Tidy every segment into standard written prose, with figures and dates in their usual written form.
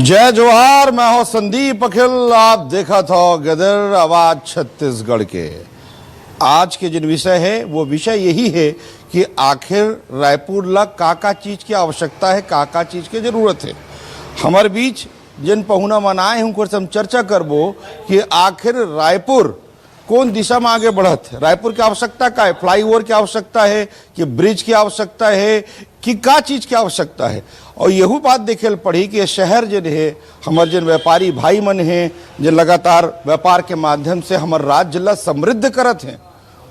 जय जोहार। मैं हूं संदीप अखिल। आप देखा था गदर आवाज छत्तीसगढ़ के। आज के जिन विषय है वो विषय यही है कि आखिर रायपुर ला का चीज की आवश्यकता है, का चीज की जरूरत है। हमारे बीच जिन पहुना मन आए हैं उनसे हम चर्चा करबो कि आखिर रायपुर कौन दिशा में आगे बढ़त है। रायपुर की आवश्यकता का है, फ्लाईओवर की आवश्यकता है कि ब्रिज की आवश्यकता है कि का चीज की आवश्यकता है। और यही बात देखे पड़ी कि शहर जिन है हमारे जिन व्यापारी भाई मन हैं जो लगातार व्यापार के माध्यम से हमारे राज्य ला समृद्ध करत हैं,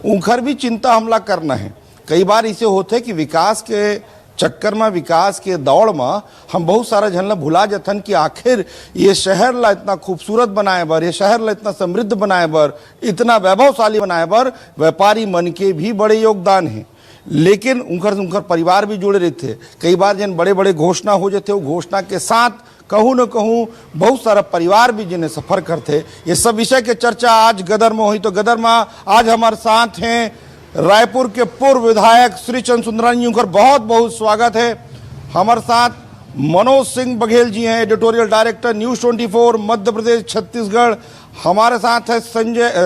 उनकर भी चिंता हमला करना है। कई बार इसे होते कि विकास के चक्कर में, विकास के दौड़ में हम बहुत सारा झन ला भुला जथन कि आखिर ये शहर ला इतना खूबसूरत बनाए बर, ये शहर ला इतना समृद्ध बनाए बर, इतना वैभवशाली बनाए बर व्यापारी मन के भी बड़े योगदान है। लेकिन उनकर परिवार भी जुड़े रहते। कई बार जिन बड़े बड़े घोषणा हो जाते, वो घोषणा के साथ कहूँ न कहूँ बहुत सारा परिवार भी जिन्हें सफर करते। ये सब विषय के चर्चा आज गदर में हुई। तो गदर में आज हमारे साथ हैं रायपुर के पूर्व विधायक श्री चंद्र सुंदरानी जी, उनका बहुत बहुत स्वागत है। हमारे साथ मनोज सिंह बघेल जी हैं, editorial director news 24 Madhya Pradesh Chhattisgarh. हमारे साथ है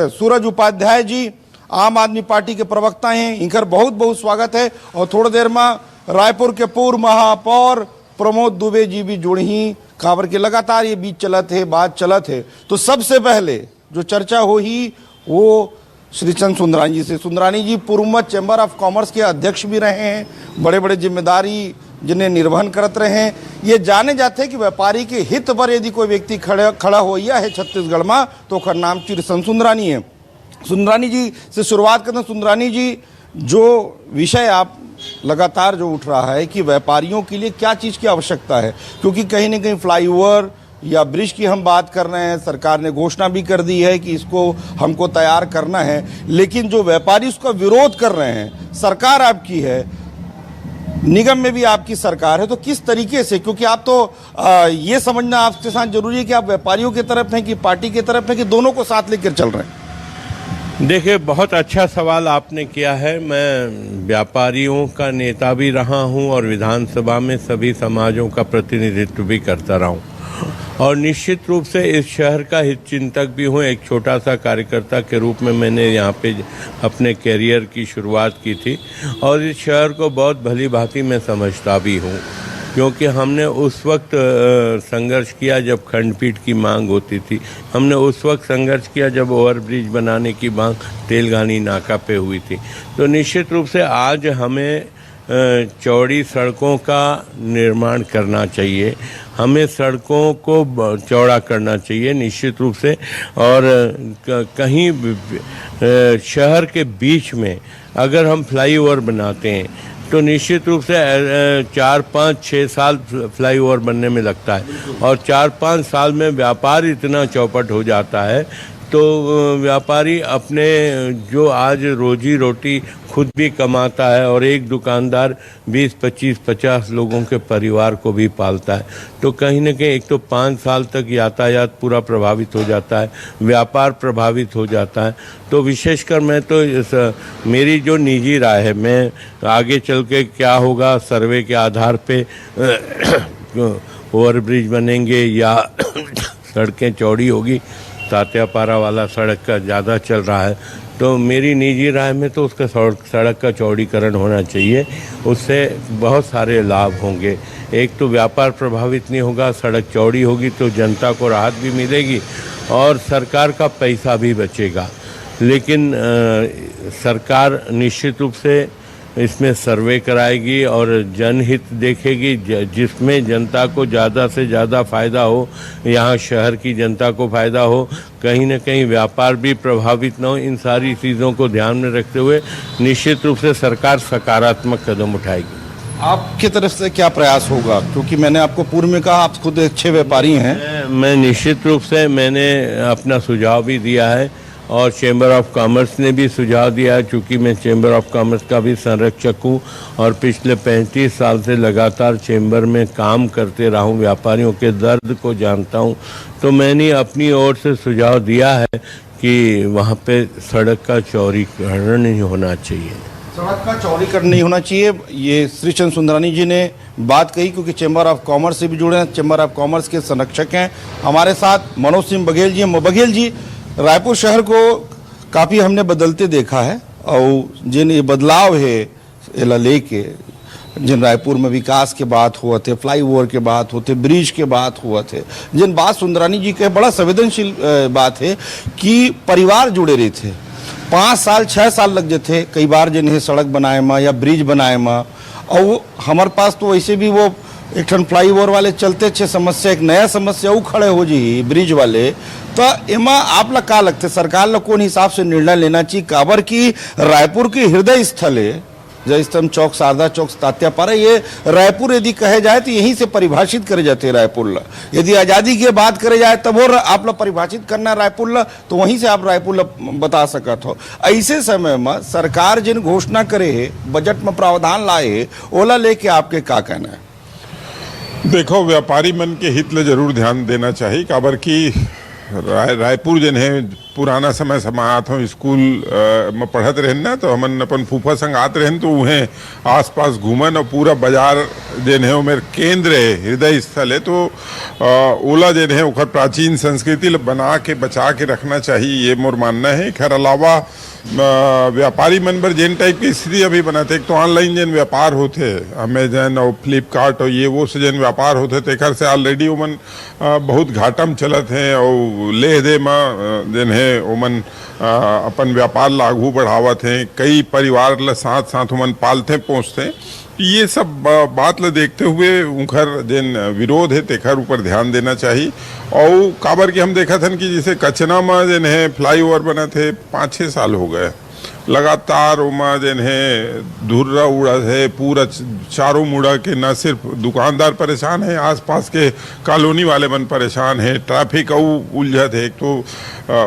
सूरज उपाध्याय जी, आम आदमी पार्टी के प्रवक्ता हैं, इनका बहुत बहुत स्वागत है। और थोड़ी देर में रायपुर के पूर्व महापौर प्रमोद दुबे जी भी जुड़ी, काबर के लगातार ये बीच चलत है, बात चलत है। तो सबसे पहले जो चर्चा हो ही वो श्री चंद्र सुंदरानी जी से। सुंदरानी जी पूर्व चैम्बर ऑफ कॉमर्स के अध्यक्ष भी रहे हैं, बड़े बड़े जिम्मेदारी जिन्हें निर्वहन करते रहे हैं। ये जाने जाते हैं कि व्यापारी के हित पर यदि कोई व्यक्ति खड़ा हो या है छत्तीसगढ़ में तो उसका नाम श्री चंद्र सुंदरानी है। सुंदरानी जी से शुरुआत करते हैं। सुंदरानी जी, जो विषय आप लगातार जो उठ रहा है कि व्यापारियों के लिए क्या चीज़ की आवश्यकता है, क्योंकि कहीं ना कहीं फ्लाईओवर या ब्रिज की हम बात कर रहे हैं, सरकार ने घोषणा भी कर दी है कि इसको हमको तैयार करना है, लेकिन जो व्यापारी उसका विरोध कर रहे हैं, सरकार आपकी है, निगम में भी आपकी सरकार है, तो किस तरीके से, क्योंकि आप तो ये समझना आपके साथ जरूरी है कि आप व्यापारियों की तरफ हैं कि पार्टी की तरफ हैं कि दोनों को साथ लेकर चल रहे हैं। देखिए, बहुत अच्छा सवाल आपने किया है। मैं व्यापारियों का नेता भी रहा हूं और विधानसभा में सभी समाजों का प्रतिनिधित्व भी करता रहा हूं और निश्चित रूप से इस शहर का हितचिंतक भी हूं। एक छोटा सा कार्यकर्ता के रूप में मैंने यहाँ पे अपने कैरियर की शुरुआत की थी और इस शहर को बहुत भली भांति मैं समझता भी हूँ, क्योंकि हमने उस वक्त संघर्ष किया जब खंडपीठ की मांग होती थी। हमने उस वक्त संघर्ष किया जब ओवरब्रिज बनाने की मांग तेलगानी नाका पे हुई थी। तो निश्चित रूप से आज हमें चौड़ी सड़कों का निर्माण करना चाहिए, हमें सड़कों को चौड़ा करना चाहिए निश्चित रूप से। और कहीं शहर के बीच में अगर हम फ्लाईओवर बनाते हैं तो निश्चित रूप से 4, 5, 6 साल फ्लाईओवर बनने में लगता है और 4-5 साल में व्यापार इतना चौपट हो जाता है तो व्यापारी अपने जो आज रोजी रोटी खुद भी कमाता है और एक दुकानदार 20, 25, 50 लोगों के परिवार को भी पालता है, तो कहीं न कहीं एक तो 5 साल तक यातायात पूरा प्रभावित हो जाता है, व्यापार प्रभावित हो जाता है। तो विशेषकर मैं तो मेरी जो निजी राय है, मैं आगे चल के क्या होगा सर्वे के आधार पे ओवरब्रिज बनेंगे या सड़कें चौड़ी होगी, तात्यापारा वाला सड़क का ज़्यादा चल रहा है, तो मेरी निजी राय में तो उसका सड़क का चौड़ीकरण होना चाहिए। उससे बहुत सारे लाभ होंगे। एक तो व्यापार प्रभावित नहीं होगा, सड़क चौड़ी होगी तो जनता को राहत भी मिलेगी और सरकार का पैसा भी बचेगा। लेकिन सरकार निश्चित रूप से इसमें सर्वे कराएगी और जनहित देखेगी, जिसमें जनता को ज़्यादा से ज़्यादा फ़ायदा हो, यहाँ शहर की जनता को फ़ायदा हो, कहीं न कहीं व्यापार भी प्रभावित न हो। इन सारी चीज़ों को ध्यान में रखते हुए निश्चित रूप से सरकार सकारात्मक कदम उठाएगी। आपकी तरफ से क्या प्रयास होगा, क्योंकि मैंने आपको पूर्व में कहा आप खुद अच्छे व्यापारी हैं। मैं निश्चित रूप से मैंने अपना सुझाव भी दिया है और चैम्बर ऑफ कॉमर्स ने भी सुझाव दिया है, चूँकि मैं चैम्बर ऑफ कॉमर्स का भी संरक्षक हूँ और पिछले 35 साल से लगातार चैम्बर में काम करते रहा हूँ, व्यापारियों के दर्द को जानता हूँ। तो मैंने अपनी ओर से सुझाव दिया है कि वहाँ पे सड़क का चौड़ीकरण नहीं होना चाहिए। सड़क का चौड़ीकरण नहीं होना चाहिए, ये श्री चंद्र सुंदरानी जी ने बात कही, क्योंकि चैम्बर ऑफ कॉमर्स से भी जुड़े हैं, चैम्बर ऑफ कॉमर्स के संरक्षक हैं। हमारे साथ मनोज सिंह बघेल जी हैं। बघेल जी, रायपुर शहर को काफ़ी हमने बदलते देखा है, और जिन ये बदलाव है एला लेके, जिन रायपुर में विकास के बात हुआ थे, फ्लाईओवर के बात होते, ब्रिज के बात हुआ थे, जिन बात सुंदरानी जी के बड़ा संवेदनशील बात है कि परिवार जुड़े रहे थे। 5 साल 6 साल लग जाते कई बार जिन्हें सड़क बनाए में या ब्रिज बनाए में, और वो हमारे पास तो वैसे भी वो एक ठन फ्लाईओवर वाले चलते छे समस्या, एक नया समस्या वो खड़े हो जी ब्रिज वाले। तो एमा आप ला का लगते सरकार ला कौन हिसाब से निर्णय लेना चाहिए? काबर की रायपुर के हृदय स्थल है, जयस्तंभ चौक, शारदा चौक, तात्यापारा, ये रायपुर यदि कहे जाए तो यहीं से परिभाषित करे जाते हैं रायपुर ला। यदि आज़ादी की बात करे जाए तब वो आप लोग परिभाषित करना रायपुर ला, तो वहीं से आप रायपुर ला बता सकत हो। ऐसे समय में सरकार जिन घोषणा करे है, बजट में प्रावधान लाए है, ओला लेके आपके का कहना है? देखो, व्यापारी मन के हित ले जरूर ध्यान देना चाहिए। काबर की रायपुर जन है पुराना समय समात हो, स्कूल में पढ़त रहन ना, तो हमन अपन फूफा संग आत रहन, तो उहें आसपास घूमन, और पूरा बाजार जन है मेरे केंद्र है, हृदय स्थल है। तो ओला जन है उखर प्राचीन संस्कृति बना के बचा के रखना चाहिए, ये मोर मानना है। खैर अलावा व्यापारी मन पर जिन टाइप की स्थिति अभी बनाते, एक तो ऑनलाइन जन व्यापार होते, अमेजन और फ्लिपकार्ट और ये वो से जन व्यापार होते, तेखर से ऑलरेडी ओमन बहुत घाटा में चलत हैं, और ले दे में जन है ओमन अपन व्यापार लागू बढ़ावत हैं, कई परिवार ल साथ साथ ओमन पालते पहुँचते। ये सब बात ल देखते हुए उनकर जिन विरोध है तेखर ऊपर ध्यान देना चाहिए। और काबर के हम देखा था कि जैसे कचना में जिन है फ्लाईओवर बना थे 5-6 साल हो गए लगातार, उमा जिन है धुर्रा उड़ा है पूरा चारों मुड़ा के, न सिर्फ दुकानदार परेशान है, आसपास के कॉलोनी वाले मन परेशान है, ट्रैफिक उलझत है। एक तो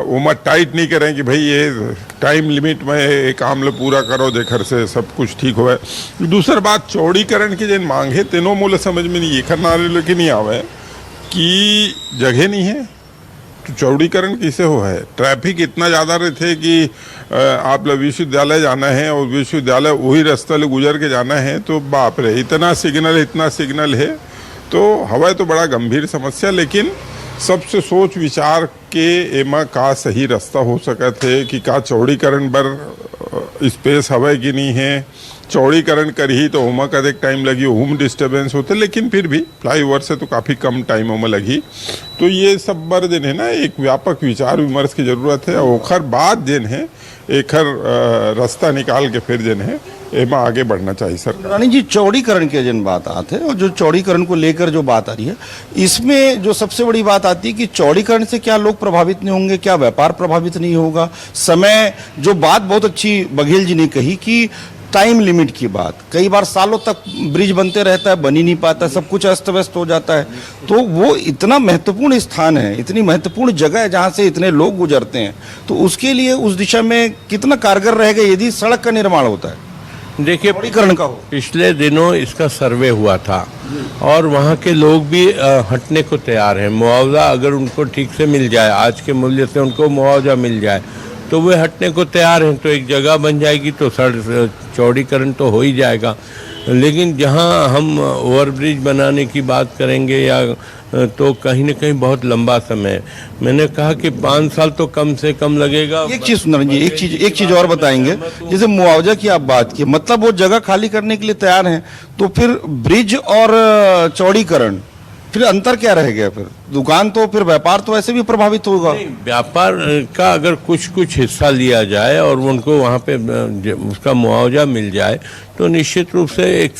उमा टाइट नहीं करें कि भाई ये टाइम लिमिट में ये काम ले पूरा करो, देखर से सब कुछ ठीक हो। दूसरी बात, चौड़ीकरण की जिन मांग है तीनों मूल समझ में नहीं, ये करना लेकिन नहीं आवे कि जगह नहीं है तो चौड़ीकरण कैसे हो है। ट्रैफिक इतना ज़्यादा रहते कि आप लोग विश्वविद्यालय जाना है और विश्वविद्यालय वही रास्ता ले गुजर के जाना है, तो बाप रे इतना सिग्नल है, तो हवा तो बड़ा गंभीर समस्या। लेकिन सबसे सोच विचार के एमा का सही रास्ता हो सकत है कि का चौड़ीकरण पर स्पेस हवा कि नहीं है, चौड़ीकरण करी तो ओमा का एक टाइम लगी, होम डिस्टर्बेंस होते, लेकिन फिर भी फ्लाईओवर से तो काफ़ी कम टाइम में लगी। तो ये सब बर जिन है ना एक व्यापक विचार विमर्श की जरूरत है, और ओखर बाद जिन है एक रास्ता निकाल के फिर जिन है एमा आगे बढ़ना चाहिए। सर रानी जी, चौड़ीकरण के जिन बात आते हैं, और जो चौड़ीकरण को लेकर जो बात आ रही है, इसमें जो सबसे बड़ी बात आती है कि चौड़ीकरण से क्या लोग प्रभावित नहीं होंगे, क्या व्यापार प्रभावित नहीं होगा? समय जो बात बहुत अच्छी बघेल जी ने कही कि टाइम लिमिट की बात, कई बार सालों तक ब्रिज बनते रहता है, बन ही नहीं पाता, सब कुछ अस्त व्यस्त हो जाता है। तो वो इतना महत्वपूर्ण स्थान है, इतनी महत्वपूर्ण जगह है जहाँ से इतने लोग गुजरते हैं, तो उसके लिए उस दिशा में कितना कारगर रहेगा यदि सड़क का निर्माण होता है, देखिए चौड़ीकरण का हो? पिछले दिनों इसका सर्वे हुआ था और वहाँ के लोग भी हटने को तैयार हैं। मुआवजा अगर उनको ठीक से मिल जाए, आज के मूल्य से उनको मुआवजा मिल जाए, तो वे हटने को तैयार हैं। तो एक जगह बन जाएगी तो सड़क चौड़ीकरण तो हो ही जाएगा। लेकिन जहाँ हम ओवरब्रिज बनाने की बात करेंगे या तो कहीं ना कहीं बहुत लंबा समय, मैंने कहा कि 5 साल तो कम से कम लगेगा। एक चीज सुंदर जी, एक चीज और बताएंगे, जैसे मुआवजा की आप बात की, मतलब वो जगह खाली करने के लिए तैयार हैं, तो फिर ब्रिज और चौड़ीकरण फिर अंतर क्या रह गया? फिर दुकान तो फिर व्यापार तो ऐसे भी प्रभावित होगा। व्यापार का अगर कुछ हिस्सा लिया जाए और उनको वहाँ पे उसका मुआवजा मिल जाए तो निश्चित रूप से एक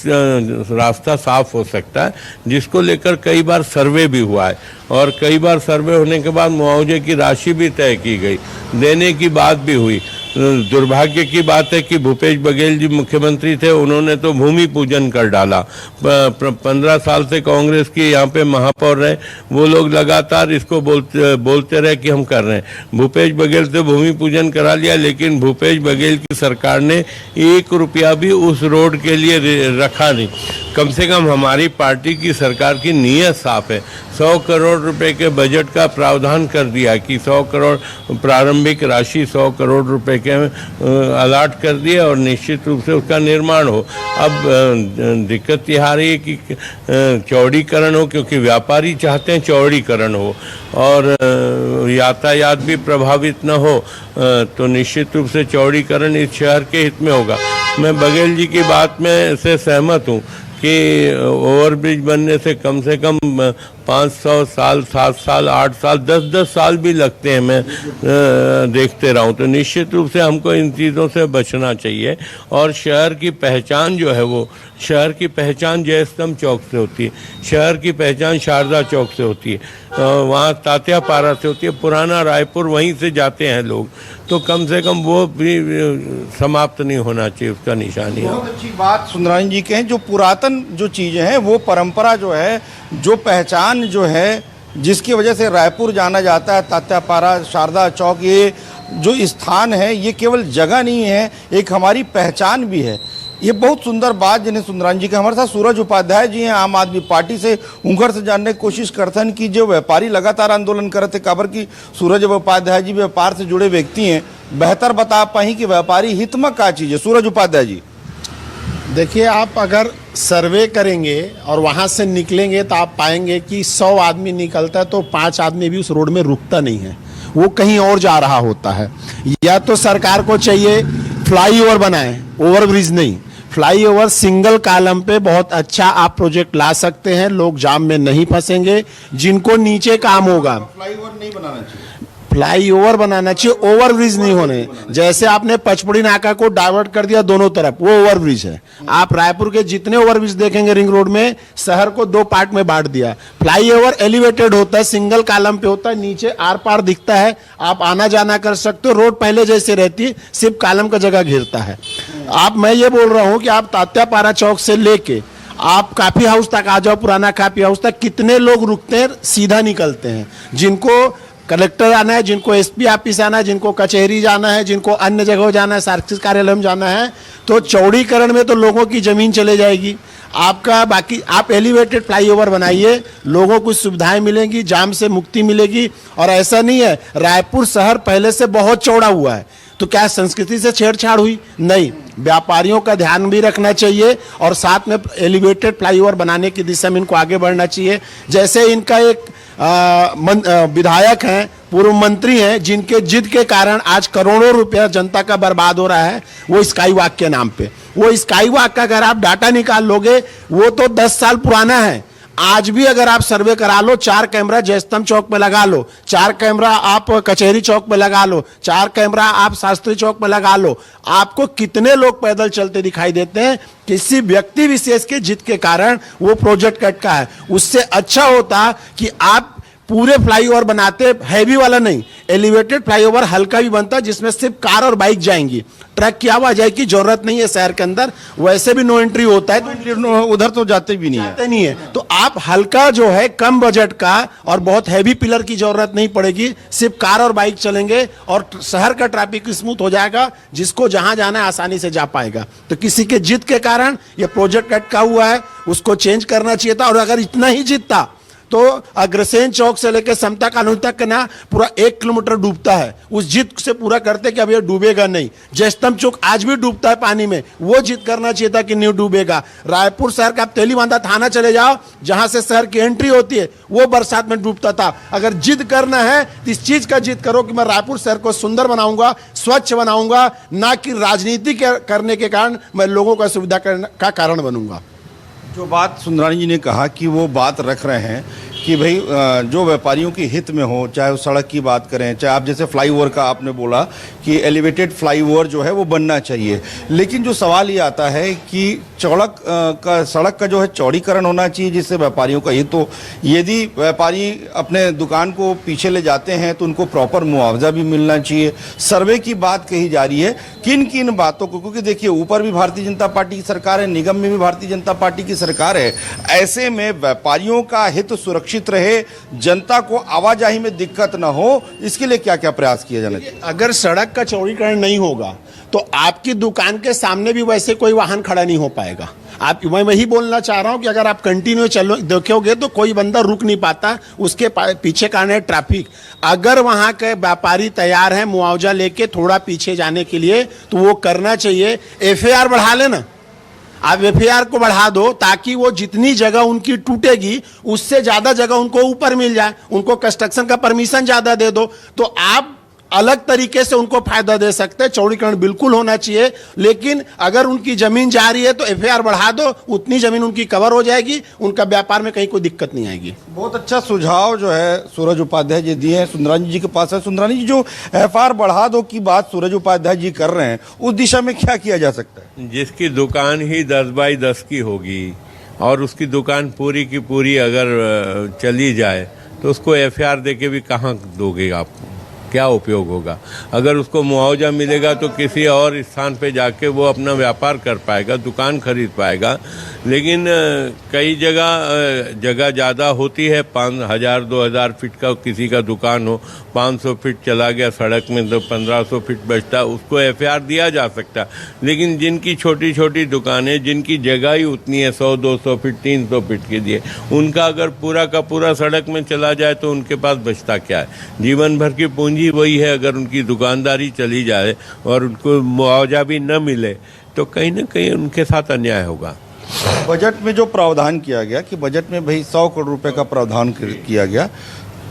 रास्ता साफ हो सकता है, जिसको लेकर कई बार सर्वे भी हुआ है और कई बार सर्वे होने के बाद मुआवजे की राशि भी तय की गई, देने की बात भी हुई। दुर्भाग्य की बात है कि भूपेश बघेल जी मुख्यमंत्री थे, उन्होंने तो भूमि पूजन कर डाला। 15 साल से कांग्रेस की यहाँ पे महापौर रहे, वो लोग लगातार इसको बोलते रहे कि हम कर रहे हैं। भूपेश बघेल से भूमि पूजन करा लिया, लेकिन भूपेश बघेल की सरकार ने 1 रुपया भी उस रोड के लिए रखा नहीं। कम से कम हमारी पार्टी की सरकार की नीयत साफ है। 100 करोड़ रुपए के बजट का प्रावधान कर दिया कि 100 करोड़ प्रारंभिक राशि 100 करोड़ रुपए के अलॉट कर दिया और निश्चित रूप से उसका निर्माण हो। अब दिक्कत यह आ रही है कि चौड़ीकरण हो, क्योंकि व्यापारी चाहते हैं चौड़ीकरण हो और यातायात भी प्रभावित न हो, तो निश्चित रूप से चौड़ीकरण इस शहर के हित में होगा। मैं बघेल जी की बात में से सहमत हूँ कि ओवरब्रिज बनने से कम 500 साल, 7 साल, 8 साल, 10 साल भी लगते हैं, मैं देखते रहा हूँ। तो निश्चित रूप से हमको इन चीज़ों से बचना चाहिए और शहर की पहचान जो है वो, शहर की पहचान जय स्तंभ चौक से होती है, शहर की पहचान शारदा चौक से होती है, वहाँ तात्या पारा से होती है, पुराना रायपुर वहीं से जाते हैं लोग, तो कम से कम वो भी समाप्त नहीं होना चाहिए, उसका निशानी है। बहुत अच्छी बात सुंदरानी जी कहें, जो पुरातन जो चीज़ें हैं वो परंपरा जो है, जो पहचान जो है, जिसकी वजह से रायपुर जाना जाता है, तात्यापारा, शारदा चौक, ये जो स्थान है ये केवल जगह नहीं है, एक हमारी पहचान भी है। ये बहुत सुंदर बात जिन्हें सुंदरानी जी का। हमारे साथ सूरज उपाध्याय जी हैं, आम आदमी पार्टी से, उनकर से जानने की कोशिश करते हैं कि जो व्यापारी लगातार आंदोलन कर रहे थे, काबर की सूरज उपाध्याय जी व्यापार से जुड़े व्यक्ति हैं, बेहतर बता पाई कि व्यापारी हित में क्या चीज़ है। सूरज उपाध्याय जी, देखिए, आप अगर सर्वे करेंगे और वहाँ से निकलेंगे तो आप पाएंगे कि 100 आदमी निकलता है तो 5 आदमी भी उस रोड में रुकता नहीं है, वो कहीं और जा रहा होता है। या तो सरकार को चाहिए फ्लाईओवर बनाए, ओवरब्रिज नहीं, फ्लाईओवर सिंगल कॉलम पे बहुत अच्छा आप प्रोजेक्ट ला सकते हैं, लोग जाम में नहीं फंसेंगे। जिनको नीचे काम होगा, फ्लाईओवर नहीं बनाना चाहिए, फ्लाईओवर बनाना चाहिए, ओवरब्रिज नहीं होने। जैसे आपने पचपड़ी नाका को डाइवर्ट कर दिया दोनों तरफ, वो ओवरब्रिज है। आप रायपुर के जितने ओवरब्रिज देखेंगे रिंग रोड में, शहर को 2 पार्ट में बांट दिया। फ्लाईओवर एलिवेटेड होता है, सिंगल कॉलम पे होता है, नीचे आर पार दिखता है, आप आना जाना कर सकते हो, रोड पहले जैसे रहती है, सिर्फ कॉलम का जगह घेरता है। मैं ये बोल रहा हूँ कि आप तात्यापारा चौक से लेके आप काफी हाउस तक आ जाओ, पुराना काफी हाउस तक, कितने लोग रुकते हैं, सीधा निकलते हैं। जिनको कलेक्टर आना है, जिनको एसपी ऑफिस आना है, जिनको कचहरी जाना है, जिनको अन्य जगह जाना है, सार्वजनिक कार्यालय में जाना है, तो चौड़ीकरण में तो लोगों की जमीन चले जाएगी आपका। बाकी आप एलिवेटेड फ्लाईओवर बनाइए, लोगों को सुविधाएं मिलेंगी, जाम से मुक्ति मिलेगी। और ऐसा नहीं है, रायपुर शहर पहले से बहुत चौड़ा हुआ है, तो क्या संस्कृति से छेड़छाड़ हुई? नहीं। व्यापारियों का ध्यान भी रखना चाहिए और साथ में एलिवेटेड फ्लाईओवर बनाने की दिशा में इनको आगे बढ़ना चाहिए। जैसे इनका एक विधायक हैं, पूर्व मंत्री हैं, जिनके जिद के कारण आज करोड़ों रुपया जनता का बर्बाद हो रहा है, वो स्काई वॉक के नाम पे। वो स्काई वॉक का अगर आप डाटा निकाल लोगे, वो तो 10 साल पुराना है। आज भी अगर आप सर्वे करा लो, 4 कैमरा जयस्तंभ चौक पे लगा लो, 4 कैमरा आप कचहरी चौक पे लगा लो, 4 कैमरा आप शास्त्री चौक पे लगा लो, आपको कितने लोग पैदल चलते दिखाई देते हैं? किसी व्यक्ति विशेष के जिद के कारण वो प्रोजेक्ट कटका है। उससे अच्छा होता कि आप पूरे फ्लाईओवर बनाते, हैवी वाला नहीं, एलिवेटेड फ्लाईओवर हल्का भी बनता, जिसमें सिर्फ कार और बाइक जाएंगी, ट्रक की आवाजाही की जरूरत नहीं है शहर के अंदर। वैसे भी नो एंट्री होता है, तो उधर तो जाते भी नहीं है। तो आप हल्का जो है, कम बजट का, और बहुत हैवी पिलर की जरूरत नहीं पड़ेगी, सिर्फ कार और बाइक चलेंगे और शहर का ट्रैफिक स्मूथ हो जाएगा, जिसको जहां जाना है आसानी से जा पाएगा। तो किसी के जिद के कारण ये प्रोजेक्ट अटका हुआ है, उसको चेंज करना चाहिए था। और अगर इतना ही जिद था तो अग्रसेन चौक से लेकर समता कॉलोनी तक ना पूरा 1 किलोमीटर डूबता है। उस जिद से पूरा करते कि अब ये डूबेगा नहीं। जयस्तंभ चौक आज भी डूबता है पानी में, वो जिद करना चाहिए था कि नहीं डूबेगा। रायपुर शहर का आप तेलीबांधा थाना चले जाओ, जहां से शहर की एंट्री होती है, वो बरसात में डूबता था। अगर जिद करना है तो इस चीज का जिद करो कि मैं रायपुर शहर को सुंदर बनाऊंगा, स्वच्छ बनाऊंगा, ना कि राजनीति करने के कारण मैं लोगों का सुविधा का कारण बनूंगा। जो बात सुंदरानी जी ने कहा कि वो बात रख रहे हैं कि भाई जो व्यापारियों के हित में हो, चाहे वो सड़क की बात करें, चाहे आप जैसे फ्लाईओवर का आपने बोला कि एलिवेटेड फ्लाईओवर जो है वो बनना चाहिए। लेकिन जो सवाल ये आता है कि सड़क का जो है चौड़ीकरण होना चाहिए, जिससे व्यापारियों का हित हो। यदि व्यापारी अपने दुकान को पीछे ले जाते हैं तो उनको प्रॉपर मुआवजा भी मिलना चाहिए। सर्वे की बात कही जा रही है, किन किन बातों को, क्योंकि देखिए ऊपर भी भारतीय जनता पार्टी की सरकार है, निगम में भी भारतीय जनता पार्टी की सरकार है। ऐसे में व्यापारियों का हित सुरक्षित सुरक्षित रहे, जनता को आवाजाही में दिक्कत न हो, इसके लिए क्या क्या प्रयास किए जाने चाहिए? अगर सड़क का चौड़ीकरण नहीं होगा तो आपकी दुकान के सामने भी वैसे कोई वाहन खड़ा नहीं हो पाएगा। आप मैं वही बोलना चाह रहा हूं कि अगर आप कंटिन्यू चलो देखोगे तो कोई बंदा रुक नहीं पाता, उसके पीछे कारण है ट्रैफिक। अगर वहां के व्यापारी तैयार है मुआवजा लेके थोड़ा पीछे जाने के लिए तो वो करना चाहिए। एफआईआर बढ़ा लेना, आप एफआईआर को बढ़ा दो ताकि वो जितनी जगह उनकी टूटेगी उससे ज्यादा जगह उनको ऊपर मिल जाए, उनको कंस्ट्रक्शन का परमिशन ज्यादा दे दो, तो आप अलग तरीके से उनको फायदा दे सकते हैं। चौड़ीकरण बिल्कुल होना चाहिए, लेकिन अगर उनकी जमीन जा रही है तो एफआईआर बढ़ा दो, उतनी जमीन उनकी कवर हो जाएगी, उनका व्यापार में कहीं कोई दिक्कत नहीं आएगी। बहुत अच्छा सुझाव जो है सूरज उपाध्याय जी दिए हैं। सुंदरानी जी के पास है। सुंदरानी जी, जो एफआईआर बढ़ा दो की बात सूरज उपाध्याय जी कर रहे हैं, उस दिशा में क्या किया जा सकता है? जिसकी दुकान ही 10 बाई 10 की होगी और उसकी दुकान पूरी की पूरी अगर चली जाए तो उसको एफआईआर देके भी कहाँ दोगे आप? क्या उपयोग होगा? अगर उसको मुआवजा मिलेगा तो किसी और स्थान पे जाके वो अपना व्यापार कर पाएगा, दुकान खरीद पाएगा। लेकिन कई जगह ज़्यादा होती है, 5,000-2,000 फीट का किसी का दुकान हो, 500 फीट चला गया सड़क में तो 1,500 फीट बचता, उसको एफआईआर दिया जा सकता। लेकिन जिनकी छोटी छोटी दुकानें, जिनकी जगह ही उतनी है 100-200 फीट 300 फीट के लिए, उनका अगर पूरा का पूरा सड़क में चला जाए तो उनके पास बचता क्या है? जीवन भर की पूंजी वही है। अगर उनकी दुकानदारी चली जाए और उनको मुआवजा भी न मिले तो कहीं ना कहीं उनके साथ अन्याय होगा। बजट में जो प्रावधान किया गया कि बजट में भाई 100 करोड़ रुपए का प्रावधान किया गया,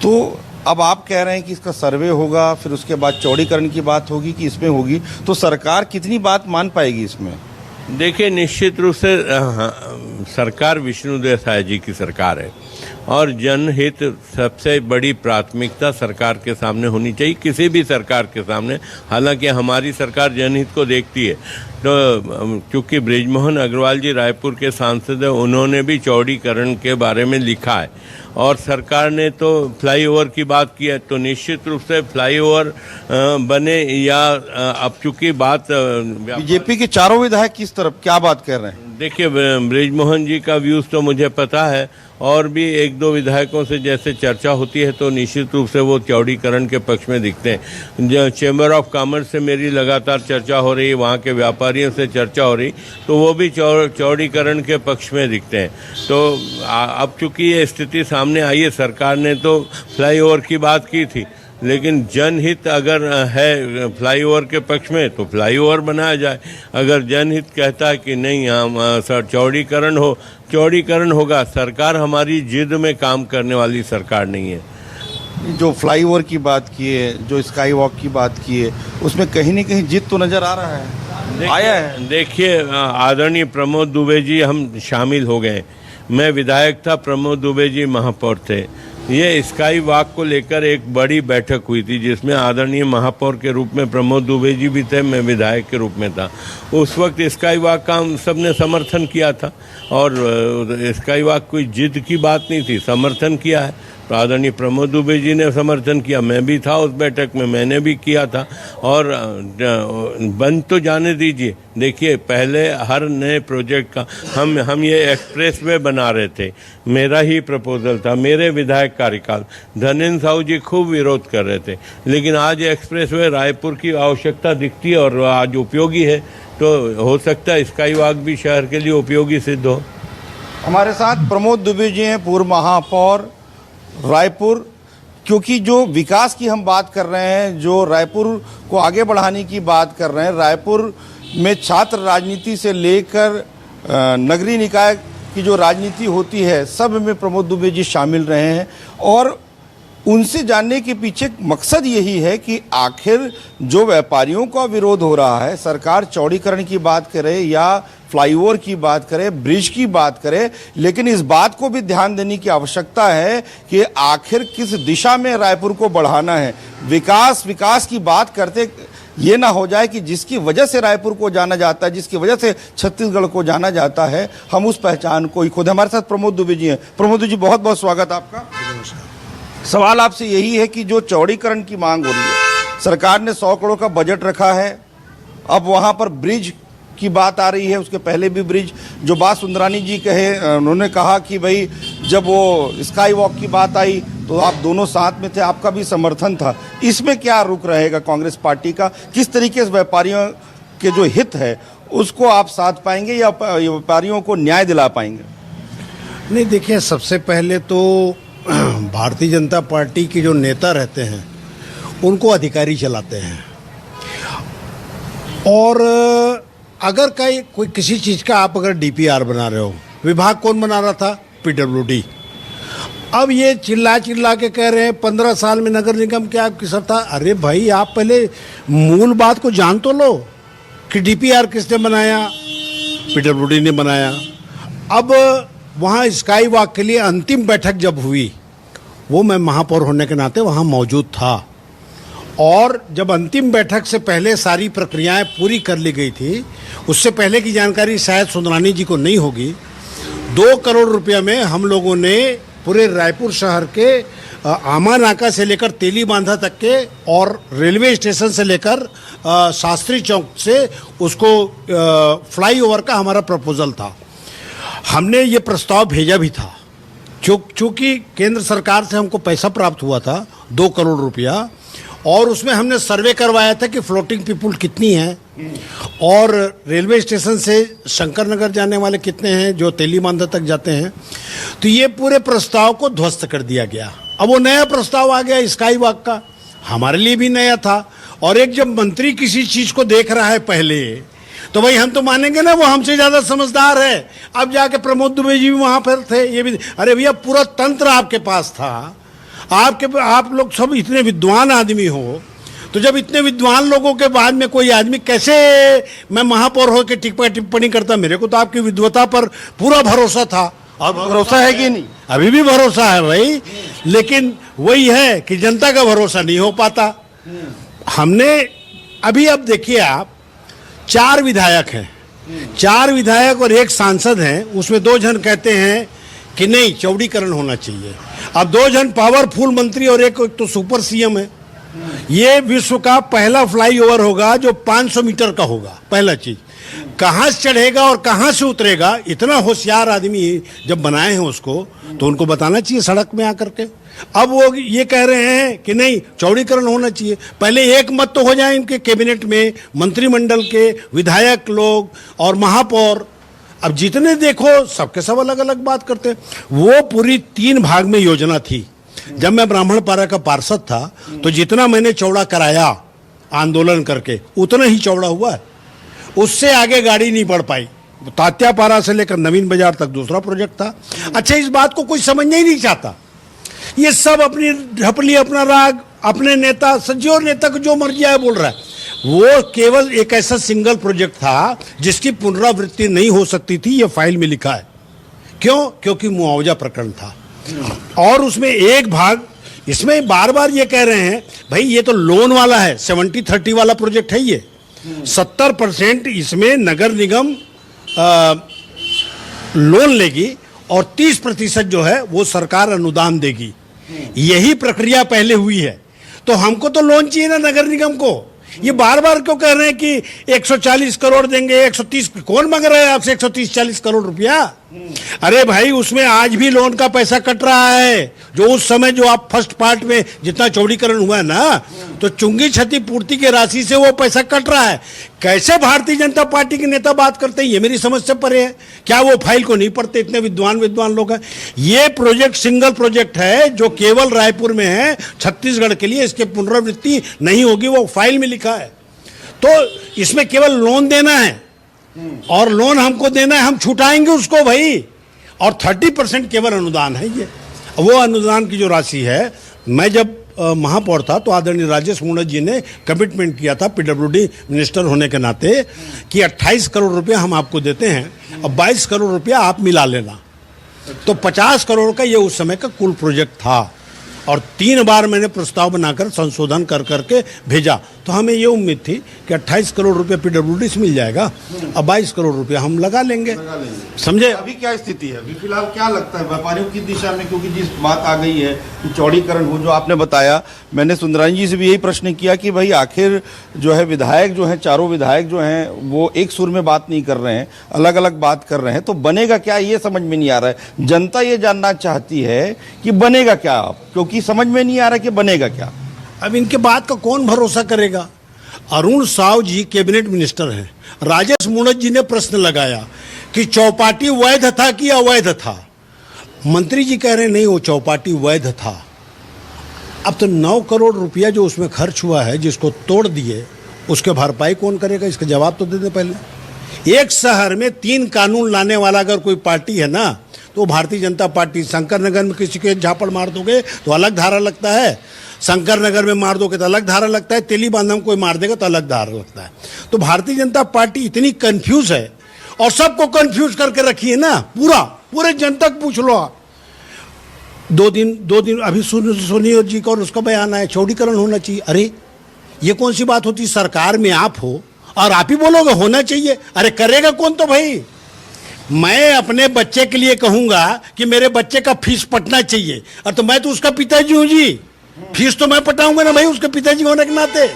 तो अब आप कह रहे हैं कि इसका सर्वे होगा, फिर उसके बाद चौड़ीकरण की बात होगी कि इसमें होगी, तो सरकार कितनी बात मान पाएगी इसमें? देखिए, निश्चित रूप से सरकार विष्णुदेव साय जी की सरकार है और जनहित सबसे बड़ी प्राथमिकता सरकार के सामने होनी चाहिए, किसी भी सरकार के सामने। हालांकि हमारी सरकार जनहित को देखती है, तो चूंकि बृजमोहन अग्रवाल जी रायपुर के सांसद हैं, उन्होंने भी चौड़ीकरण के बारे में लिखा है और सरकार ने तो फ्लाईओवर की बात की है, तो निश्चित रूप से फ्लाईओवर बने या अब चूंकि बात बीजेपी के चारों विधायक किस तरफ क्या बात कर रहे हैं? देखिए, बृजमोहन जी का व्यूज तो मुझे पता है और भी 1-2 विधायकों से जैसे चर्चा होती है तो निश्चित रूप से वो चौड़ीकरण के पक्ष में दिखते हैं। जो चैम्बर ऑफ कॉमर्स से मेरी लगातार चर्चा हो रही है, वहाँ के व्यापारियों से चर्चा हो रही, तो वो भी चौड़ीकरण के पक्ष में दिखते हैं। तो अब चूंकि ये स्थिति सामने आई है, सरकार ने तो फ्लाईओवर की बात की थी, लेकिन जनहित अगर है फ्लाईओवर के पक्ष में तो फ्लाईओवर बनाया जाए। अगर जनहित कहता है कि नहीं, हम चौड़ीकरण चौड़ीकरण होगा। सरकार हमारी जिद में काम करने वाली सरकार नहीं है। जो फ्लाईओवर की बात की है, जो स्काई वॉक की बात की है, उसमें कहीं न कहीं जिद तो नजर आ रहा है, आया है। देखिए, आदरणीय प्रमोद दुबे जी हम शामिल हो गए। मैं विधायक था, प्रमोद दुबे जी महापौर थे। ये स्काई वॉक को लेकर एक बड़ी बैठक हुई थी जिसमें आदरणीय महापौर के रूप में प्रमोद दुबे जी भी थे, मैं विधायक के रूप में था। उस वक्त स्काई वॉक का हम सब ने समर्थन किया था और स्काई वॉक कोई जिद की बात नहीं थी, समर्थन किया है। तो आदरणीय प्रमोद दुबे जी ने समर्थन किया, मैं भी था उस बैठक में, मैंने भी किया था। और बंद तो जाने दीजिए, देखिए पहले हर नए प्रोजेक्ट का हम ये एक्सप्रेस वे बना रहे थे, मेरा ही प्रपोजल था, मेरे विधायक कार्यकाल। धनेन्द्र साहू जी खूब विरोध कर रहे थे, लेकिन आज एक्सप्रेस वे रायपुर की आवश्यकता दिखती है और आज उपयोगी है, तो हो सकता है स्काई वॉक भी शहर के लिए उपयोगी सिद्ध हो। हमारे साथ प्रमोद दुबे जी हैं, पूर्व महापौर रायपुर। क्योंकि जो विकास की हम बात कर रहे हैं, जो रायपुर को आगे बढ़ाने की बात कर रहे हैं, रायपुर में छात्र राजनीति से लेकर नगरीय निकाय की जो राजनीति होती है, सब में प्रमोद दुबे जी शामिल रहे हैं और उनसे जानने के पीछे मकसद यही है कि आखिर जो व्यापारियों का विरोध हो रहा है, सरकार चौड़ीकरण की बात करे या फ्लाईओवर की बात करे, ब्रिज की बात करे, लेकिन इस बात को भी ध्यान देने की आवश्यकता है कि आखिर किस दिशा में रायपुर को बढ़ाना है। विकास की बात करते ये ना हो जाए कि जिसकी वजह से रायपुर को जाना जाता है, जिसकी वजह से छत्तीसगढ़ को जाना जाता है, हम उस पहचान को ही खुद। हमारे साथ प्रमोद दुबे जी हैं। प्रमोद जी, बहुत बहुत स्वागत आपका। सवाल आपसे यही है कि जो चौड़ीकरण की मांग हो रही है, सरकार ने 100 करोड़ का बजट रखा है, अब वहाँ पर ब्रिज की बात आ रही है, उसके पहले भी ब्रिज, जो बात सुंदरानी जी कहे, उन्होंने कहा कि भाई जब वो स्काई वॉक की बात आई तो आप दोनों साथ में थे, आपका भी समर्थन था। इसमें क्या रुख रहेगा कांग्रेस पार्टी का? किस तरीके से व्यापारियों के जो हित है उसको आप साथ पाएंगे या व्यापारियों को न्याय दिला पाएंगे? नहीं, देखिए, सबसे पहले तो भारतीय जनता पार्टी के जो नेता रहते हैं उनको अधिकारी चलाते हैं, और अगर कोई किसी चीज़ का आप अगर डीपीआर बना रहे हो, विभाग कौन बना रहा था? पीडब्ल्यूडी। अब ये चिल्ला चिल्ला के कह रहे हैं 15 साल में नगर निगम क्या किसर था। अरे भाई, आप पहले मूल बात को जान तो लो कि डीपीआर किसने बनाया? पीडब्ल्यूडी ने बनाया। अब वहाँ स्काई वॉक के लिए अंतिम बैठक जब हुई, वो मैं महापौर होने के नाते वहाँ मौजूद था, और जब अंतिम बैठक से पहले सारी प्रक्रियाएं पूरी कर ली गई थी, उससे पहले की जानकारी शायद सुंदरानी जी को नहीं होगी, 2 करोड़ रुपया में हम लोगों ने पूरे रायपुर शहर के आमा नाका से लेकर तेली बांधा तक के और रेलवे स्टेशन से लेकर शास्त्री चौक से उसको फ्लाईओवर का हमारा प्रपोजल था। हमने ये प्रस्ताव भेजा भी था, चूँकि केंद्र सरकार से हमको पैसा प्राप्त हुआ था 2 करोड़ रुपया, और उसमें हमने सर्वे करवाया था कि फ्लोटिंग पीपुल कितनी है और रेलवे स्टेशन से शंकर नगर जाने वाले कितने हैं जो तेलीबांधा तक जाते हैं। तो ये पूरे प्रस्ताव को ध्वस्त कर दिया गया। अब वो नया प्रस्ताव आ गया स्काई वॉक का, हमारे लिए भी नया था। और एक जब मंत्री किसी चीज़ को देख रहा है पहले, तो भाई हम तो मानेंगे ना वो हमसे ज़्यादा समझदार है। अब जाके प्रमोद दुबे जी भी वहाँ पर थे, ये भी, अरे भैया पूरा तंत्र आपके पास था, आप लोग सब इतने विद्वान आदमी हो, तो जब इतने विद्वान लोगों के बाद में कोई आदमी कैसे मैं महापौर हो के टिप्पणी करता? मेरे को तो आपकी विद्वता पर पूरा भरोसा था। और भरोसा है कि नहीं? अभी भी भरोसा है भाई, लेकिन वही है कि जनता का भरोसा नहीं हो पाता। हमने अभी, अब देखिए आप, 4 विधायक हैं, 4 विधायक और 1 सांसद हैं, उसमें 2 जन कहते हैं कि नहीं चौड़ीकरण होना चाहिए। अब 2 जन पावरफुल मंत्री और एक तो सुपर सीएम है। ये विश्व का पहला फ्लाईओवर होगा जो 500 मीटर का होगा। पहला चीज, कहाँ से चढ़ेगा और कहाँ से उतरेगा, इतना होशियार आदमी जब बनाए हैं उसको, तो उनको बताना चाहिए सड़क में आकर के। अब वो ये कह रहे हैं कि नहीं चौड़ीकरण होना चाहिए। पहले एक मत तो हो जाए इनके कैबिनेट में, मंत्रिमंडल के विधायक लोग और महापौर। अब जितने देखो सबके सब अलग अलग बात करते हैं। वो पूरी 3 भाग में योजना थी। जब मैं ब्राह्मणपारा का पार्षद था तो जितना मैंने चौड़ा कराया आंदोलन करके, उतना ही चौड़ा हुआ है, उससे आगे गाड़ी नहीं बढ़ पाई। तात्यापारा से लेकर नवीन बाजार तक दूसरा प्रोजेक्ट था। अच्छा, इस बात को कोई समझना ही नहीं चाहता। ये सब अपनी ढपली, अपना राग, अपने नेता, सज्जोर नेता को जो मर्जी आए बोल रहा है। वो केवल एक ऐसा सिंगल प्रोजेक्ट था जिसकी पुनरावृत्ति नहीं हो सकती थी, ये फाइल में लिखा है। क्यों? क्योंकि मुआवजा प्रकरण था। और उसमें एक भाग, इसमें बार बार ये कह रहे हैं भाई ये तो लोन वाला है, 70-30 वाला प्रोजेक्ट है ये। 70% इसमें नगर निगम लोन लेगी और 30% जो है वो सरकार अनुदान देगी। यही प्रक्रिया पहले हुई है। तो हमको तो लोन चाहिए ना नगर निगम को। ये बार बार क्यों कह रहे हैं कि 140 करोड़ देंगे, 130? कौन मांग रहा है आपसे 130-40 करोड़ रुपया? अरे भाई, उसमें आज भी लोन का पैसा कट रहा है। जो उस समय जो आप फर्स्ट पार्ट में जितना चौड़ीकरण हुआ ना, तो चुंगी क्षतिपूर्ति की राशि से वो पैसा कट रहा है। कैसे भारतीय जनता पार्टी के नेता बात करते हैं, ये मेरी समझ से परे है। क्या वो फाइल को नहीं पढ़ते? इतने विद्वान लोग हैं। ये प्रोजेक्ट सिंगल प्रोजेक्ट है जो केवल रायपुर में है, छत्तीसगढ़ के लिए इसके पुनरावृत्ति नहीं होगी, वो फाइल में लिखा है। तो इसमें केवल लोन देना है और लोन हमको देना है, हम छुटाएंगे उसको भाई। और 30% केवल अनुदान है। ये वो अनुदान की जो राशि है, मैं जब महापौर था तो आदरणीय राजेश मूणत जी ने कमिटमेंट किया था पीडब्ल्यूडी मिनिस्टर होने के नाते कि 28 करोड़ रुपया हम आपको देते हैं, अब 22 करोड़ रुपया आप मिला लेना। तो 50 करोड़ का ये उस समय का कुल प्रोजेक्ट था। और 3 बार मैंने प्रस्ताव बनाकर संशोधन कर करके भेजा। तो हमें ये उम्मीद थी कि 28 करोड़ रुपए पीडब्ल्यूडी से मिल जाएगा, अब 22 करोड़ रुपए हम लगा लेंगे। समझे? अभी क्या स्थिति है, अभी फिलहाल क्या लगता है व्यापारियों की दिशा में, क्योंकि जिस बात आ गई है कि चौड़ीकरण हो, जो आपने बताया, मैंने सुंदरानी जी से भी यही प्रश्न किया कि भाई आखिर जो है विधायक जो है, चारों विधायक जो हैं वो एक सुर में बात नहीं कर रहे हैं, अलग अलग बात कर रहे हैं, तो बनेगा क्या ये समझ में नहीं आ रहा है। जनता ये जानना चाहती है कि बनेगा क्या, क्योंकि समझ में नहीं आ रहा कि बनेगा क्या। अब इनके बात का कौन भरोसा करेगा। अरुण साव जी कैबिनेट मिनिस्टर हैं, राजेश मूणत जी ने प्रश्न लगाया कि चौपाटी वैध था कि अवैध था। मंत्री जी कह रहे हैं नहीं, वो चौपाटी वैध था। अब तो 9 करोड़ रुपया जो उसमें खर्च हुआ है, जिसको तोड़ दिए, उसके भरपाई कौन करेगा, इसका जवाब तो दे दे पहले। एक शहर में 3 कानून लाने वाला अगर कोई पार्टी है ना, तो भारतीय जनता पार्टी। शंकर नगर में किसी के झापड़ मार दोगे तो अलग धारा लगता है, शंकर नगर में मार दोगे तो अलग धारा लगता है, तेली बांधा में कोई मार देगा तो अलग धारा लगता है। तो भारतीय जनता पार्टी इतनी कंफ्यूज है, और सबको कंफ्यूज करके रखी है ना, पूरे जनता को पूछ लो आप। 2 दिन अभी सोनी जी का और उसका बयान आया, चौड़ीकरण होना चाहिए। अरे ये कौन सी बात होती, सरकार में आप हो और आप ही बोलोगे होना चाहिए। अरे करेगा कौन? तो भाई मैं अपने बच्चे के लिए कहूंगा कि मेरे बच्चे का फीस पटना चाहिए, और तो मैं तो उसका पिताजी हूं जी, फीस तो मैं पटाऊंगा ना भाई, उसके पिताजी होने के नाते।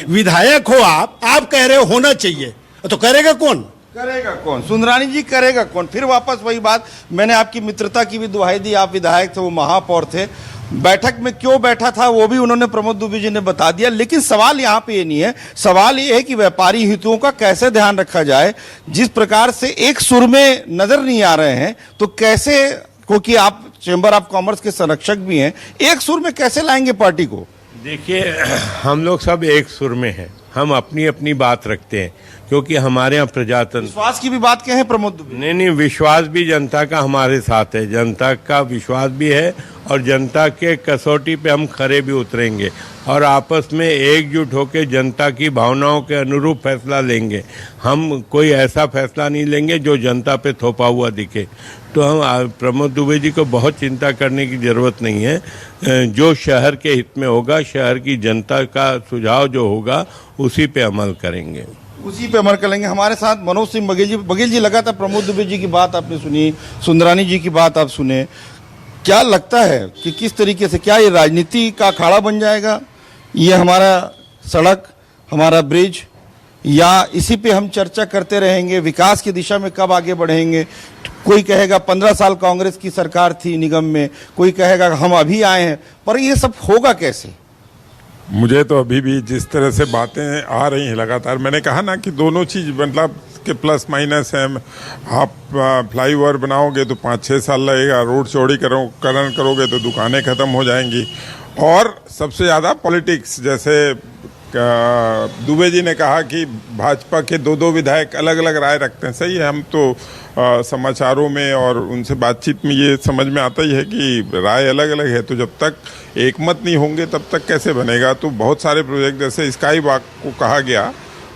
विधायक हो आप कह रहे हो होना चाहिए, तो करेगा कौन? करेगा कौन? सुंदरानी जी करेगा कौन? फिर वापस वही बात, मैंने आपकी मित्रता की भी दुहाई दी, आप विधायक थे, वो महापौर थे, बैठक में क्यों बैठा था वो भी उन्होंने, प्रमोद दुबे जी ने बता दिया। लेकिन सवाल यहाँ पे ये नहीं है, सवाल ये है कि व्यापारी हितों का कैसे ध्यान रखा जाए। जिस प्रकार से एक सुर में नजर नहीं आ रहे हैं, तो कैसे, क्योंकि आप चेंबर ऑफ कॉमर्स के संरक्षक भी हैं, एक सुर में कैसे लाएंगे पार्टी को? देखिए, हम लोग सब एक सुर में हैं, हम अपनी अपनी बात रखते हैं, क्योंकि हमारे यहाँ प्रजातंत्र। विश्वास की भी बात कहें प्रमोद दुबे? नहीं, विश्वास भी जनता का हमारे साथ है, जनता का विश्वास भी है, और जनता के कसौटी पे हम खरे भी उतरेंगे, और आपस में एकजुट होकर जनता की भावनाओं के अनुरूप फैसला लेंगे। हम कोई ऐसा फैसला नहीं लेंगे जो जनता पे थोपा हुआ दिखे। तो हम प्रमोद दुबे जी को बहुत चिंता करने की ज़रूरत नहीं है। जो शहर के हित में होगा, शहर की जनता का सुझाव जो होगा, उसी पे अमल करेंगे, उसी पे अमल करेंगे। हमारे साथ मनोज सिंह बघेल जी लगातार प्रमोद दुबे जी की बात आपने सुनी, सुंदरानी जी की बात आप सुने, क्या लगता है कि किस तरीके से, क्या ये राजनीति का अखाड़ा बन जाएगा, ये हमारा सड़क, हमारा ब्रिज, या इसी पे हम चर्चा करते रहेंगे, विकास की दिशा में कब आगे बढ़ेंगे? कोई कहेगा 15 साल कांग्रेस की सरकार थी निगम में, कोई कहेगा हम अभी आए हैं, पर ये सब होगा कैसे? मुझे तो अभी भी जिस तरह से बातें आ रही हैं लगातार, मैंने कहा ना कि दोनों चीज़ मतलब के प्लस माइनस हैं। आप फ्लाईओवर बनाओगे तो 5-6 साल लगेगा, रोड चौड़ीकरण करोगे तो दुकानें ख़त्म हो जाएंगी, और सबसे ज़्यादा पॉलिटिक्स। जैसे दुबे जी ने कहा कि भाजपा के 2 विधायक अलग अलग राय रखते हैं, सही है। हम तो समाचारों में और उनसे बातचीत में ये समझ में आता ही है कि राय अलग अलग है, तो जब तक एकमत नहीं होंगे तब तक कैसे बनेगा। तो बहुत सारे प्रोजेक्ट, जैसे स्काई वॉक को कहा गया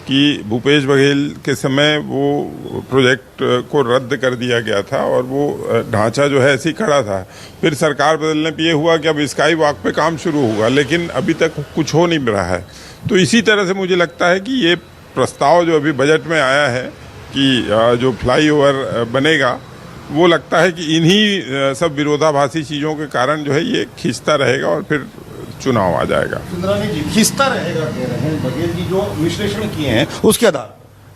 कि भूपेश बघेल के समय वो प्रोजेक्ट को रद्द कर दिया गया था, और वो ढांचा जो है ऐसे ही खड़ा था। फिर सरकार बदलने पे ये हुआ कि अब स्काई वॉक पे काम शुरू होगा, लेकिन अभी तक कुछ हो नहीं रहा है। तो इसी तरह से मुझे लगता है कि ये प्रस्ताव जो अभी बजट में आया है कि जो फ्लाईओवर बनेगा, वो लगता है कि इन्हीं सब विरोधाभासी चीज़ों के कारण जो है ये खींचता रहेगा, और फिर चुनाव आ जाएगा। सुंदरानी जी खिंचता रहेगा कह रहे हैं बघेल जी, जो विश्लेषण किए हैं उसके आधार?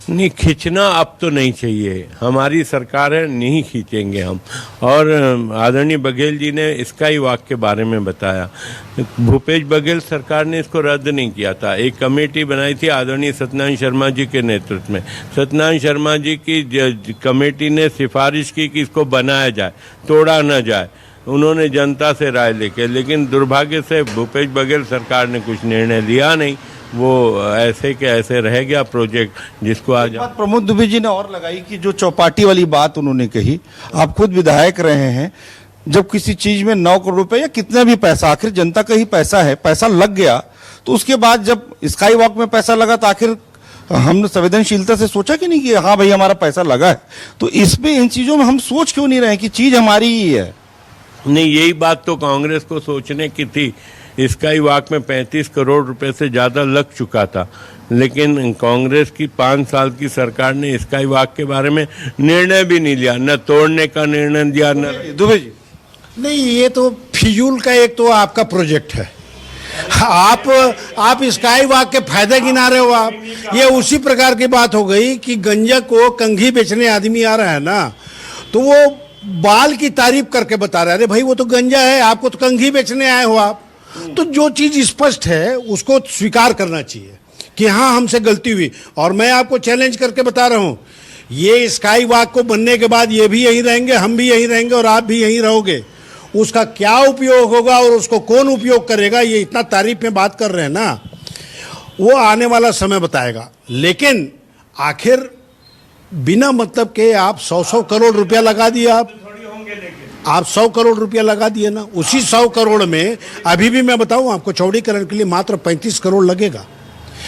नहीं, खींचना अब तो नहीं चाहिए, हमारी सरकार है, नहीं खींचेंगे हम। और आदरणीय बघेल जी ने स्काई वॉक के बारे में बताया, भूपेश बघेल सरकार ने इसको रद्द नहीं किया था, एक कमेटी बनाई थी आदरणीय सत्यनारायण शर्मा जी के नेतृत्व में। सत्यनारायण शर्मा जी की कमेटी ने सिफारिश की कि इसको बनाया जाए, तोड़ा न जाए, उन्होंने जनता से राय लेके, लेकिन दुर्भाग्य से भूपेश बघेल सरकार ने कुछ निर्णय लिया नहीं, वो ऐसे के ऐसे रह गया प्रोजेक्ट, जिसको आज बात प्रमोद दुबे जी ने और लगाई कि जो चौपाटी वाली बात उन्होंने कही, आप खुद विधायक रहे हैं, जब किसी चीज में 9 करोड़ रुपए या कितना भी पैसा, आखिर जनता का ही पैसा है, पैसा लग गया, तो उसके बाद जब स्काई वॉक में पैसा लगा तो आखिर हमने संवेदनशीलता से सोचा कि नहीं कि हाँ भाई हमारा पैसा लगा है? तो इसमें इन चीजों में हम सोच क्यों नहीं रहे कि चीज हमारी ही है? नहीं, यही बात तो कांग्रेस को सोचने की थी। स्काई वॉक में 35 करोड़ रुपए से ज़्यादा लग चुका था, लेकिन कांग्रेस की 5 साल की सरकार ने स्काई वॉक के बारे में निर्णय भी नहीं लिया, न तोड़ने का निर्णय दिया न। दुबे जी, नहीं, ये तो फिजूल का एक तो आपका प्रोजेक्ट है। आप स्काई वॉक के फायदे गिना रहे हो आप। ये उसी प्रकार की बात हो गई कि गंजा को कंघी बेचने आदमी आ रहा है ना, तो वो बाल की तारीफ करके बता रहा है, अरे भाई वो तो गंजा है, आपको तो कंघी बेचने आए हो आप। तो जो चीज स्पष्ट है उसको स्वीकार करना चाहिए कि हाँ हमसे गलती हुई। और मैं आपको चैलेंज करके बता रहा हूं, ये स्काई वॉक को बनने के बाद ये भी यहीं रहेंगे, हम भी यहीं रहेंगे और आप भी यहीं रहोगे। उसका क्या उपयोग होगा और उसको कौन उपयोग करेगा, ये इतना तारीफ में बात कर रहे हैं ना, वो आने वाला समय बताएगा। लेकिन आखिर बिना मतलब के आप 100 करोड़ रुपया लगा दिए। आप 100 करोड़ रुपया लगा दिए ना, उसी 100 करोड़ में अभी भी मैं बताऊं आपको, चौड़ीकरण के लिए मात्र 35 करोड़ लगेगा,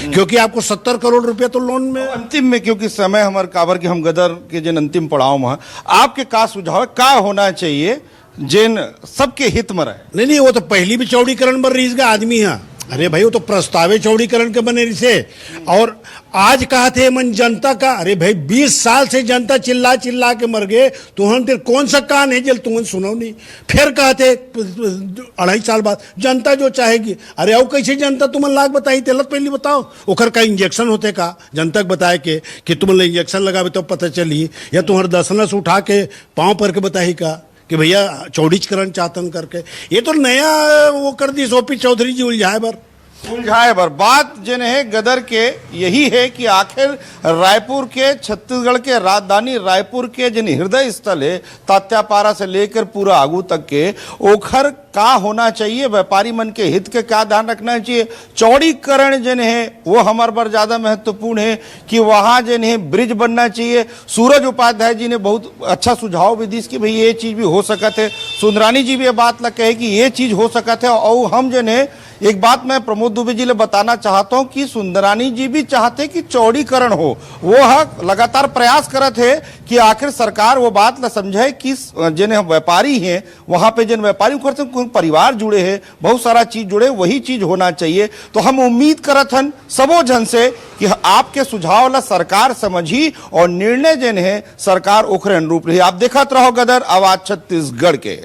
क्योंकि आपको 70 करोड़ रुपया तो लोन में। अंतिम में, क्योंकि समय हमारे काबर के हम गदर के जिन अंतिम पड़ाव में आपके का सुझाव का होना चाहिए जिन सबके हित में रहे। नहीं, वो तो पहली भी चौड़ीकरण बन रही आदमी है। अरे भाई वो तो प्रस्तावे चौड़ीकरण के बने रही से। और आज कहा थे मन जनता का, अरे भाई 20 साल से जनता चिल्ला चिल्ला के मर गए, तुहन तेरे कौन सा कान है जल तुमन सुनो नहीं। फिर कहा थे 2.5 साल बाद जनता जो चाहेगी। अरे आओ कैसे जनता तुमन लाख बताई तेलत पहले बताओ, ओखर का इंजेक्शन होते का जनता बताए के कि तुम इंजेक्शन लगावे तो पता चली, या तुम्हारे दसनस उठा के पाँव पर के बताही का कि भैया चौड़ीकरण चाहतन करके। ये तो नया वो कर दी सोपी चौधरी जी उलझाए बर बात जिन है गदर के यही है कि आखिर रायपुर के, छत्तीसगढ़ के राजधानी रायपुर के जिन हृदय स्थल है तात्यापारा से लेकर पूरा आगू तक के, ओखर का होना चाहिए, व्यापारी मन के हित के क्या ध्यान रखना चाहिए। चौड़ीकरण जिन है वो हमारे पर ज्यादा महत्वपूर्ण है कि वहां जिन है ब्रिज बनना चाहिए। सूरज उपाध्याय जी ने बहुत अच्छा सुझाव भी दी कि भाई ये चीज भी हो सकत है। सुंदरानी जी भी ये बात लग कहे कि ये चीज हो सकत है। और हम जिन है, एक बात मैं प्रमोद दुबे जी ले बताना चाहता हूं कि सुंदरानी जी भी चाहते कि चौड़ीकरण हो, वो लगातार प्रयास करत है कि आखिर सरकार वो बात ला समझे कि जिन व्यापारी हैं वहां पे जिन व्यापारी परिवार जुड़े हैं, बहुत सारा चीज जुड़े, वही चीज होना चाहिए। तो हम उम्मीद करत हन सबो जन से कि आपके सुझाव ला सरकार समझी और निर्णय जिन है सरकार ओखरे अनुरूप रही। आप देखत रहो गदर आवाज छत्तीसगढ़ के।